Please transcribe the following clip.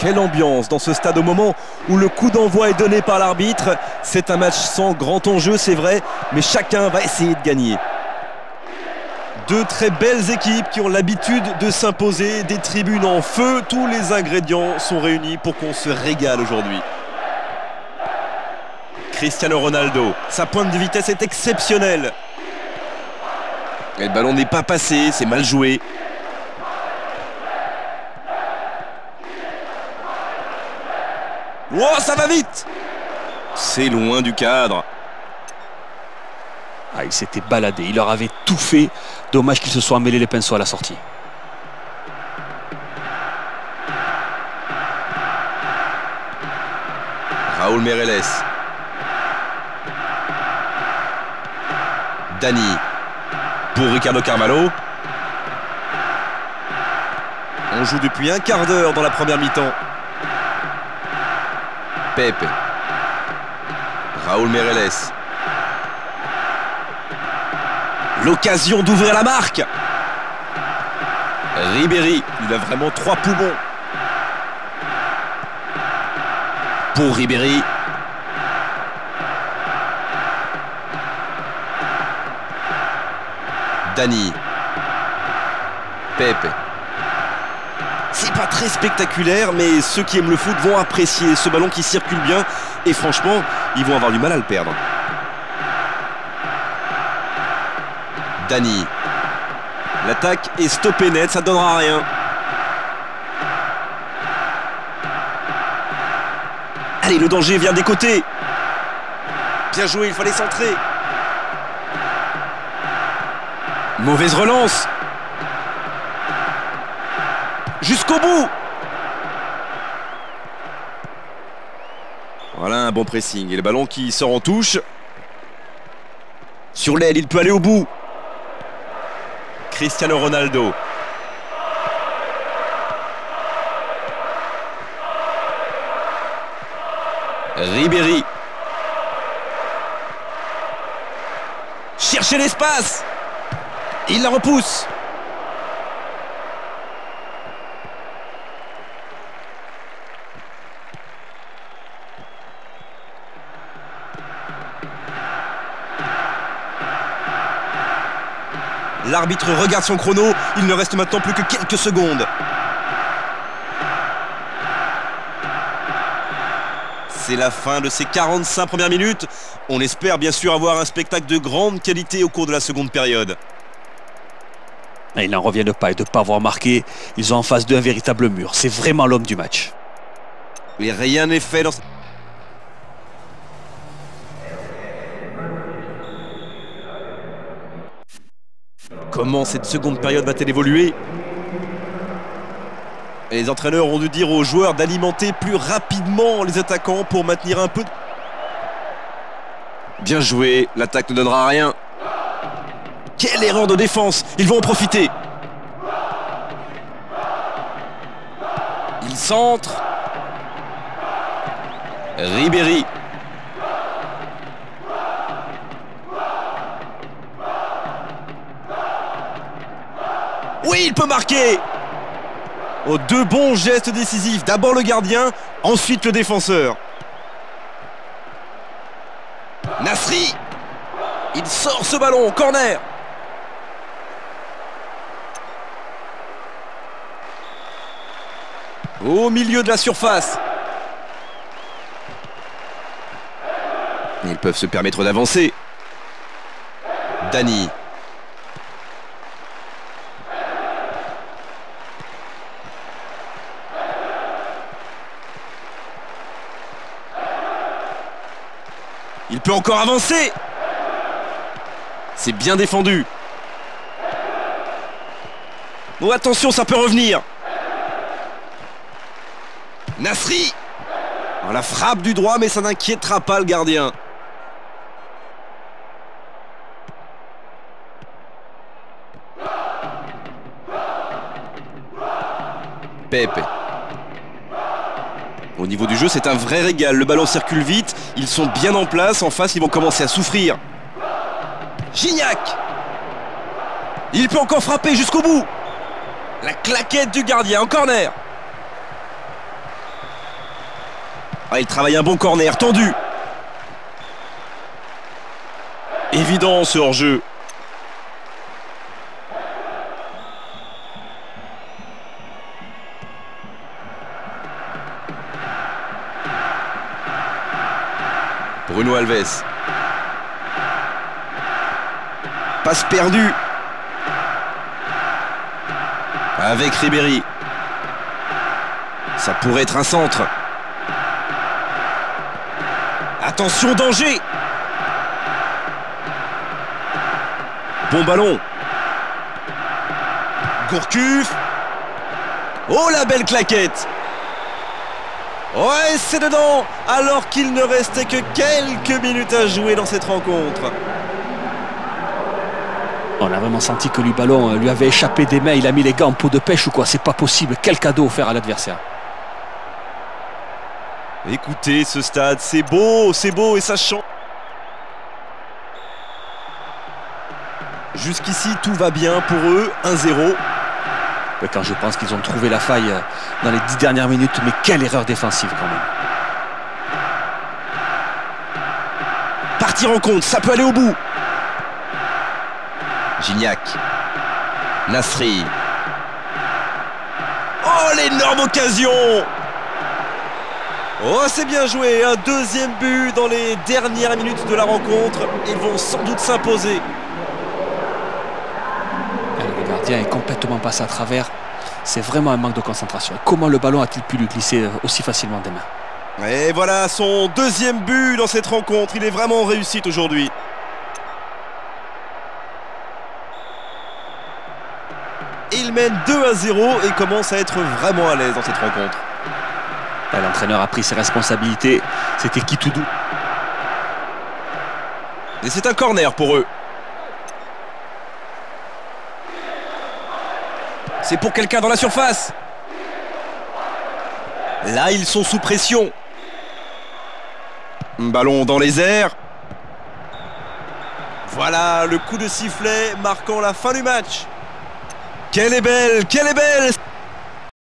Quelle ambiance dans ce stade au moment où le coup d'envoi est donné par l'arbitre. C'est un match sans grand enjeu, c'est vrai, mais chacun va essayer de gagner. Deux très belles équipes qui ont l'habitude de s'imposer, des tribunes en feu. Tous les ingrédients sont réunis pour qu'on se régale aujourd'hui. Cristiano Ronaldo, sa pointe de vitesse est exceptionnelle. Et le ballon n'est pas passé, c'est mal joué. Oh, ça va vite! C'est loin du cadre. Ah, il s'était baladé, il leur avait tout fait. Dommage qu'ils se soient mêlés les pinceaux à la sortie. Raúl Meireles. Dani. Pour Ricardo Carvalho. On joue depuis un quart d'heure dans la première mi-temps. Pepe. Raúl Meireles. L'occasion d'ouvrir la marque. Ribéry, il a vraiment 3 poumons. Pour Ribéry. Dani. Pepe. C'est pas très spectaculaire, mais ceux qui aiment le foot vont apprécier ce ballon qui circule bien. Et franchement, ils vont avoir du mal à le perdre. Dani. L'attaque est stoppée net, ça donnera rien. Allez, le danger vient des côtés. Bien joué, il fallait centrer. Mauvaise relance. Jusqu'au bout. Voilà un bon pressing. Et le ballon qui sort en touche. Sur l'aile, il peut aller au bout. Cristiano Ronaldo. Ribéry. Cherchez l'espace. Il la repousse. L'arbitre regarde son chrono. Il ne reste maintenant plus que quelques secondes. C'est la fin de ces 45 premières minutes. On espère bien sûr avoir un spectacle de grande qualité au cours de la seconde période. Et ils n'en reviennent pas et de ne pas avoir marqué. Ils ont en face d'eux un véritable mur. C'est vraiment l'homme du match. Et rien n'est fait dans... Comment cette seconde période va-t-elle évoluer? Et les entraîneurs ont dû dire aux joueurs d'alimenter plus rapidement les attaquants pour maintenir un peu... Bien joué, l'attaque ne donnera rien. Quelle erreur de défense! Ils vont en profiter. Il centre. Ribéry. Oui, il peut marquer. Oh, deux bons gestes décisifs. D'abord le gardien, ensuite le défenseur. Nasri. Il sort ce ballon, corner. Au milieu de la surface. Ils peuvent se permettre d'avancer. Dani. Il peut encore avancer. C'est bien défendu. Oh, attention, ça peut revenir. Nasri. Oh, la frappe du droit, mais ça n'inquiétera pas le gardien. Pepe. Au niveau du jeu, c'est un vrai régal. Le ballon circule vite. Ils sont bien en place. En face, ils vont commencer à souffrir. Gignac. Il peut encore frapper jusqu'au bout. La claquette du gardien en corner. Ah, il travaille un bon corner, tendu. Évident ce hors-jeu. Bruno Alves. Passe perdue. Avec Ribéry. Ça pourrait être un centre. Attention, danger. Bon ballon. Gourcuff. Oh, la belle claquette. Ouais, c'est dedans. Alors qu'il ne restait que quelques minutes à jouer dans cette rencontre. On a vraiment senti que le ballon lui avait échappé des mains. Il a mis les gants en peau de pêche ou quoi. C'est pas possible. Quel cadeau offert à l'adversaire. Écoutez ce stade, c'est beau et ça chante. Jusqu'ici, tout va bien pour eux, 1-0. Quand je pense qu'ils ont trouvé la faille dans les 10 dernières minutes, mais quelle erreur défensive quand même. Partir en compte, ça peut aller au bout. Gignac. Nasri. Oh, l'énorme occasion. Oh, c'est bien joué, un deuxième but dans les dernières minutes de la rencontre. Ils vont sans doute s'imposer. Le gardien est complètement passé à travers. C'est vraiment un manque de concentration. Comment le ballon a-t-il pu lui glisser aussi facilement des mains? Et voilà son deuxième but dans cette rencontre. Il est vraiment en réussite aujourd'hui. Il mène 2-0 et commence à être vraiment à l'aise dans cette rencontre. L'entraîneur a pris ses responsabilités. C'était Kitoudou. Et c'est un corner pour eux. C'est pour quelqu'un dans la surface. Là, ils sont sous pression. Ballon dans les airs. Voilà le coup de sifflet marquant la fin du match. Quelle est belle, quelle est belle!